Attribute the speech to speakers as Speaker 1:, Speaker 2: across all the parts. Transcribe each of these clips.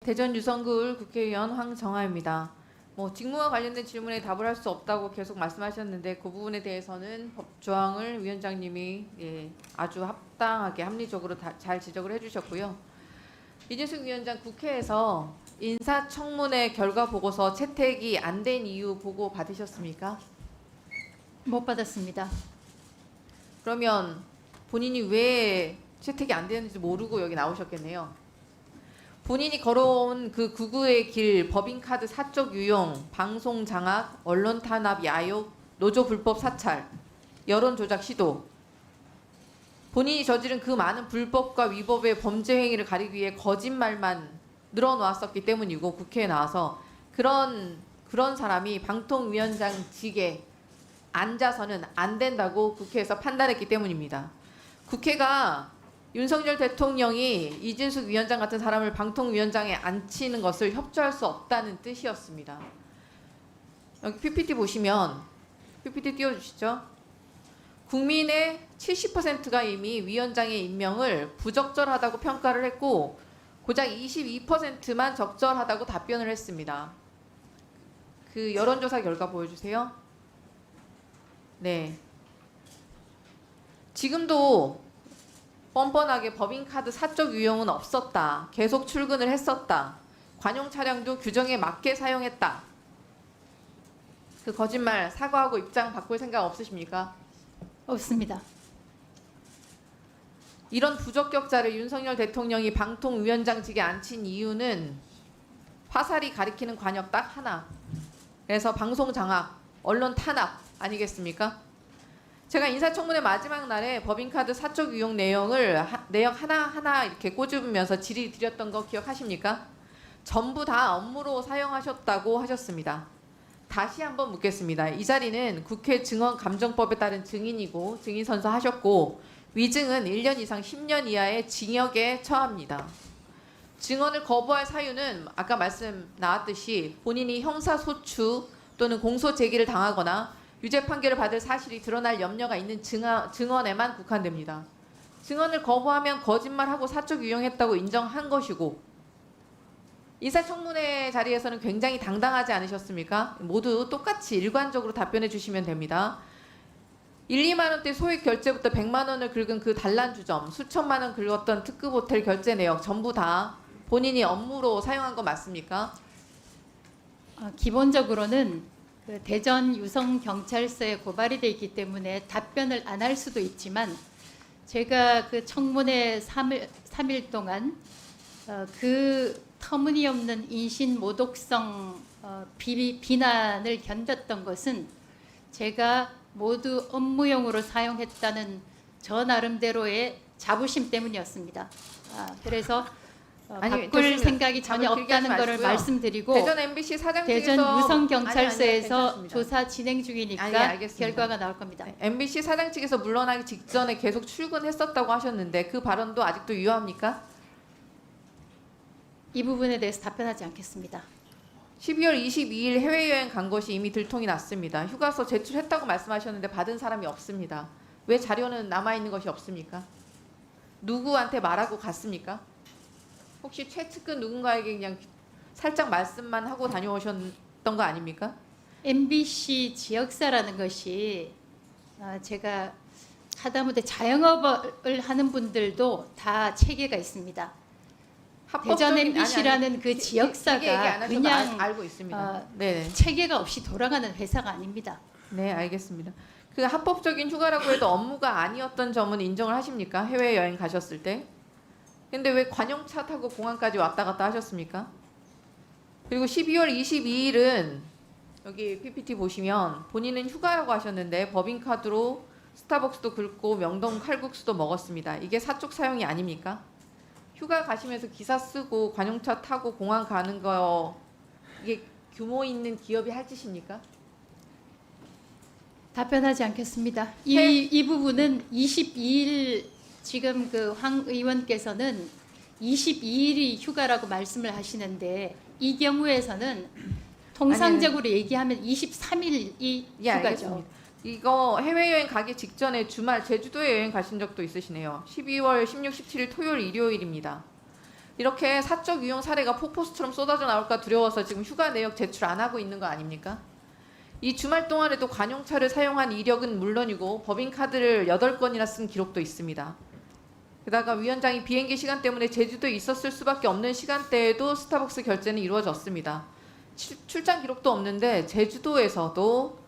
Speaker 1: 대전 유성구을 국회의원 황정아입니다. 직무와 관련된 질문에 답을 할 수 없다고 계속 말씀하셨는데 그 부분에 대해서는 법 조항을 위원장님이 아주 합당하게 합리적으로 잘 지적을 해주셨고요. 이진숙 위원장, 국회에서 인사청문회 결과 보고서 채택이 안 된 이유 보고 받으셨습니까?
Speaker 2: 못 받았습니다.
Speaker 1: 그러면 본인이 왜 채택이 안 되는지 모르고 여기 나오셨겠네요. 본인이 걸어온 그 구구의 길, 법인카드 사적 유용, 방송 장악, 언론 탄압 야욕, 노조 불법 사찰, 여론 조작 시도, 본인이 저지른 그 많은 불법과 위법의 범죄 행위를 가리기 위해 거짓말만 늘어놓았었기 때문이고, 국회에 나와서 그런 사람이 방통위원장직에 앉아서는 안 된다고 국회에서 판단했기 때문입니다. 국회가 윤석열 대통령이 이진숙 위원장 같은 사람을 방통위원장에 앉히는 것을 협조할 수 없다는 뜻이었습니다. 여기 PPT 보시면, PPT 띄워주시죠. 국민의 70%가 이미 위원장의 임명을 부적절하다고 평가를 했고 고작 22%만 적절하다고 답변을 했습니다. 그 여론조사 결과 보여주세요. 네. 지금도 뻔뻔하게 법인카드 사적 유용은 없었다. 계속 출근을 했었다. 관용 차량도 규정에 맞게 사용했다. 그 거짓말 사과하고 입장 바꿀 생각 없으십니까?
Speaker 2: 없습니다.
Speaker 1: 이런 부적격자를 윤석열 대통령이 방통위원장직에 앉힌 이유는 화살이 가리키는 관역 딱 하나. 그래서 방송 장악, 언론 탄압 아니겠습니까? 제가 인사청문회 마지막 날에 법인카드 사적 유용 내용 하나하나 이렇게 꼬집으면서 질의 드렸던 거 기억하십니까? 전부 다 업무로 사용하셨다고 하셨습니다. 다시 한번 묻겠습니다. 이 자리는 국회 증언감정법에 따른 증인이고 증인 선서하셨고 위증은 1년 이상 10년 이하의 징역에 처합니다. 증언을 거부할 사유는 아까 말씀 나왔듯이 본인이 형사소추 또는 공소 제기를 당하거나 유죄 판결을 받을 사실이 드러날 염려가 있는 증언에만 국한됩니다. 증언을 거부하면 거짓말하고 사적 유용했다고 인정한 것이고, 인사청문회 자리에서는 굉장히 당당하지 않으셨습니까? 모두 똑같이 일관적으로 답변해 주시면 됩니다. 1, 2만 원대 소액 결제부터 100만 원을 긁은 그 단란주점, 수천만 원 긁었던 특급 호텔 결제 내역 전부 다 본인이 업무로 사용한 거 맞습니까?
Speaker 2: 기본적으로는 그 대전 유성경찰서에 고발이 돼 있기 때문에 답변을 안 할 수도 있지만 제가 그 청문회 3일 동안 그 터무니없는 인신 모독성 비난을 견뎠던 것은 제가 모두 업무용으로 사용했다는 저 나름대로의 자부심 때문이었습니다. 그래서 바꿀 생각이 전혀 없다는 것을 말씀드리고
Speaker 1: 대전 MBC 사장 측에서
Speaker 2: 대전 유성경찰서에서
Speaker 1: 아니,
Speaker 2: 조사 진행 중이니까
Speaker 1: 알겠습니다.
Speaker 2: 결과가 나올 겁니다.
Speaker 1: MBC 사장 측에서 물러나기 직전에 계속 출근했었다고 하셨는데 그 발언도 아직도 유효합니까?
Speaker 2: 이 부분에 대해서 답변하지 않겠습니다.
Speaker 1: 12월 22일 해외여행 간 것이 이미 들통이 났습니다. 휴가서 제출했다고 말씀하셨는데 받은 사람이 없습니다. 왜 자료는 남아있는 것이 없습니까? 누구한테 말하고 갔습니까? 혹시 최측근 누군가에게 그냥 살짝 말씀만 하고 다녀오셨던 거 아닙니까?
Speaker 2: MBC 지역사라는 것이 제가 하다못해 자영업을 하는 분들도 다 체계가 있습니다. 대전 MBC라는 그 지역사가 그냥
Speaker 1: 알고 있습니다. 네,
Speaker 2: 체계가 없이 돌아가는 회사가 아닙니다.
Speaker 1: 네, 알겠습니다. 그 합법적인 휴가라고 해도 업무가 아니었던 점은 인정을 하십니까? 해외여행 가셨을 때? 근데 왜 관용차 타고 공항까지 왔다 갔다 하셨습니까? 그리고 12월 22일은 여기 PPT 보시면 본인은 휴가라고 하셨는데 법인카드로 스타벅스도 긁고 명동 칼국수도 먹었습니다. 이게 사적 사용이 아닙니까? 휴가 가시면서 기사 쓰고 관용차 타고 공항 가는 거 이게 규모 있는 기업이 할 짓입니까?
Speaker 2: 답변하지 않겠습니다. 이 부분은 22일 지금 그 황 의원께서는 22일이 휴가라고 말씀을 하시는데 이 경우에서는 통상적으로 얘기하면 23일이 휴가죠.
Speaker 1: 알겠습니다. 이거 해외여행 가기 직전에 주말 제주도에 여행 가신 적도 있으시네요. 12월 16, 17일 토요일 일요일입니다. 이렇게 사적 유용 사례가 폭포수처럼 쏟아져 나올까 두려워서 지금 휴가 내역 제출 안 하고 있는 거 아닙니까? 이 주말 동안에도 관용차를 사용한 이력은 물론이고 법인카드를 8건이나 쓴 기록도 있습니다. 게다가 위원장이 비행기 시간 때문에 제주도에 있었을 수밖에 없는 시간대에도 스타벅스 결제는 이루어졌습니다. 출장 기록도 없는데 제주도에서도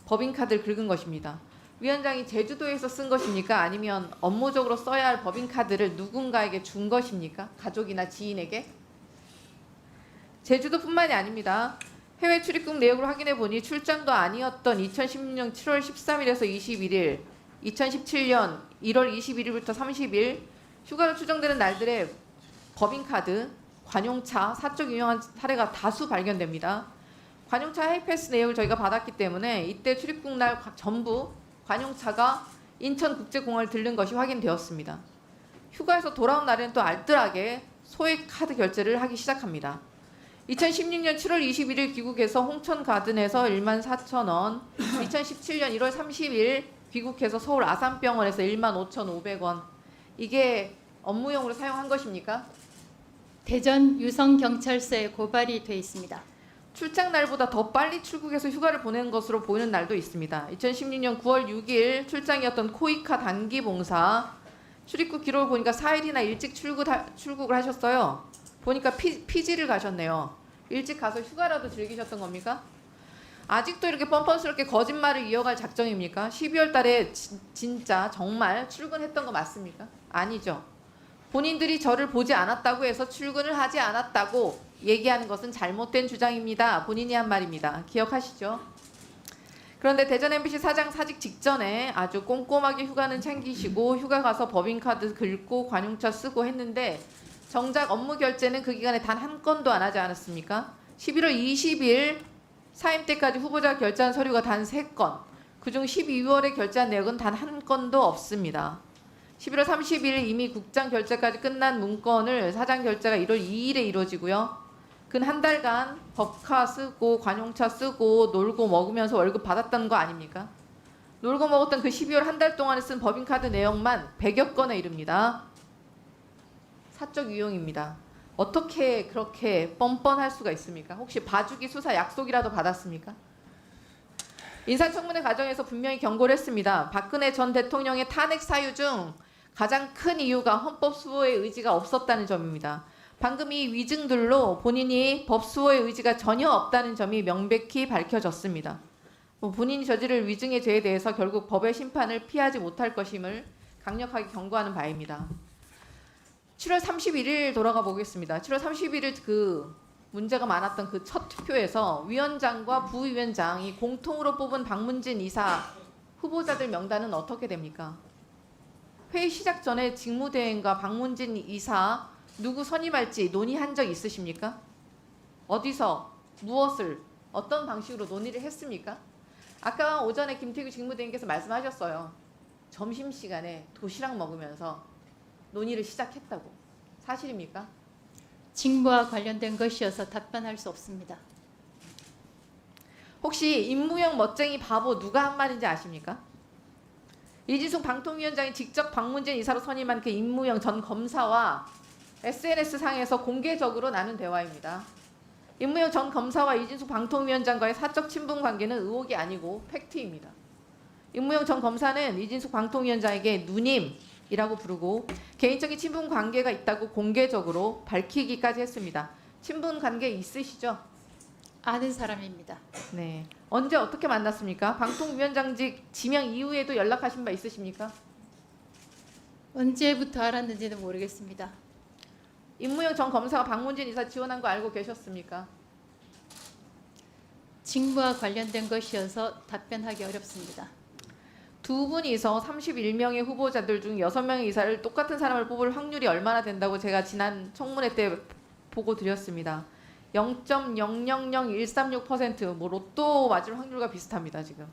Speaker 1: 법인카드를 긁은 것입니다. 위원장이 제주도에서 쓴 것입니까? 아니면 업무적으로 써야 할 법인카드를 누군가에게 준 것입니까? 가족이나 지인에게? 제주도뿐만이 아닙니다. 해외 출입국 내역을 확인해 보니 출장도 아니었던 2016년 7월 13일에서 21일, 2017년 1월 21일부터 30일 휴가로 추정되는 날들의 법인카드, 관용차, 사적 유용한 사례가 다수 발견됩니다. 관용차 해외패스 내역을 저희가 받았기 때문에 이때 출입국 날 전부 관용차가 인천국제공항을 들른 것이 확인되었습니다. 휴가에서 돌아온 날에는 또 알뜰하게 소액 카드 결제를 하기 시작합니다. 2016년 7월 21일 귀국해서 홍천 가든에서 14,000원, 2017년 1월 30일 귀국해서 서울 아산병원에서 15,500원. 이게 업무용으로 사용한 것입니까?
Speaker 2: 대전 유성경찰서에 고발이 돼 있습니다.
Speaker 1: 출장 날보다 더 빨리 출국해서 휴가를 보낸 것으로 보이는 날도 있습니다. 2016년 9월 6일 출장이었던 코이카 단기봉사 출입국 기록을 보니까 4일이나 일찍 출국을 하셨어요. 보니까 피지를 가셨네요. 일찍 가서 휴가라도 즐기셨던 겁니까? 아직도 이렇게 뻔뻔스럽게 거짓말을 이어갈 작정입니까? 12월 달에 진짜 정말 출근했던 거 맞습니까? 아니죠. 본인들이 저를 보지 않았다고 해서 출근을 하지 않았다고 얘기하는 것은 잘못된 주장입니다. 본인이 한 말입니다. 기억하시죠? 그런데 대전 MBC 사장 사직 직전에 아주 꼼꼼하게 휴가는 챙기시고 휴가 가서 법인카드 긁고 관용차 쓰고 했는데 정작 업무 결제는 그 기간에 단 한 건도 안 하지 않았습니까? 11월 20일 사임 때까지 후보자가 결제한 서류가 단 3건, 그중 12월에 결제한 내역은 단 한 건도 없습니다. 11월 30일 이미 국장 결제까지 끝난 문건을 사장 결제가 1월 2일에 이루어지고요. 근 한 달간 법카 쓰고 관용차 쓰고 놀고 먹으면서 월급 받았다는 거 아닙니까? 놀고 먹었던 그 12월 한 달 동안에 쓴 법인카드 내역만 100여 건에 이릅니다. 사적 유용입니다. 어떻게 그렇게 뻔뻔할 수가 있습니까? 혹시 봐주기 수사 약속이라도 받았습니까? 인사청문회 과정에서 분명히 경고를 했습니다. 박근혜 전 대통령의 탄핵 사유 중 가장 큰 이유가 헌법 수호의 의지가 없었다는 점입니다. 방금 이 위증들로 본인이 법 수호의 의지가 전혀 없다는 점이 명백히 밝혀졌습니다. 본인이 저지를 위증의 죄에 대해서 결국 법의 심판을 피하지 못할 것임을 강력하게 경고하는 바입니다. 7월 31일 돌아가 보겠습니다. 7월 31일 그 문제가 많았던 그 첫 투표에서 위원장과 부위원장이 공통으로 뽑은 박문진 이사 후보자들 명단은 어떻게 됩니까? 회의 시작 전에 직무대행과 박문진 이사 누구 선임할지 논의한 적 있으십니까? 어디서 무엇을 어떤 방식으로 논의를 했습니까? 아까 오전에 김태규 직무대행께서 말씀하셨어요. 점심시간에 도시락 먹으면서 논의를 시작했다고. 사실입니까?
Speaker 2: 직무와 관련된 것이어서 답변할 수 없습니다.
Speaker 1: 혹시 임무영 멋쟁이 바보 누가 한 말인지 아십니까? 이진숙 방통위원장이 직접 박문진 이사로 선임한 그 임무영 전 검사와 SNS상에서 공개적으로 나눈 대화입니다. 임무영 전 검사와 이진숙 방통위원장과의 사적 친분 관계는 의혹이 아니고 팩트입니다. 임무영 전 검사는 이진숙 방통위원장에게 누님이라고 부르고 개인적인 친분 관계가 있다고 공개적으로 밝히기까지 했습니다. 친분 관계 있으시죠?
Speaker 2: 아는 사람입니다.
Speaker 1: 네. 언제 어떻게 만났습니까? 방통위원장직 지명 이후에도 연락하신 바 있으십니까?
Speaker 2: 언제부터 알았는지는 모르겠습니다.
Speaker 1: 임무영 전 검사가 박문진 이사 지원한 거 알고 계셨습니까?
Speaker 2: 직무와 관련된 것이어서 답변하기 어렵습니다.
Speaker 1: 두 분이서 31명의 후보자들 중 6명의 이사를 똑같은 사람을 뽑을 확률이 얼마나 된다고 제가 지난 청문회 때 보고 드렸습니다. 0.000136%, 뭐 로또 맞을 확률과 비슷합니다. 지금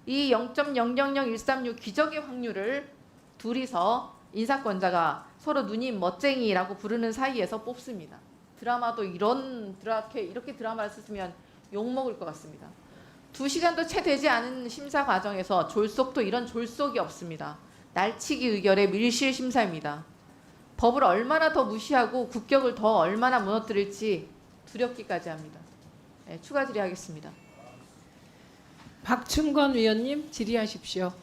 Speaker 1: 이 0.000136 기적의 확률을 둘이서 인사권자가 서로 누님 멋쟁이라고 부르는 사이에서 뽑습니다. 드라마도 이렇게 드라마를 쓰면 욕먹을 것 같습니다. 2시간도 채 되지 않은 심사 과정에서 졸속도 이런 졸속이 없습니다. 날치기 의결의 밀실 심사입니다. 법을 얼마나 더 무시하고 국격을 더 얼마나 무너뜨릴지 두렵기까지 합니다. 네, 추가 질의하겠습니다.
Speaker 3: 박충건 위원님 질의하십시오.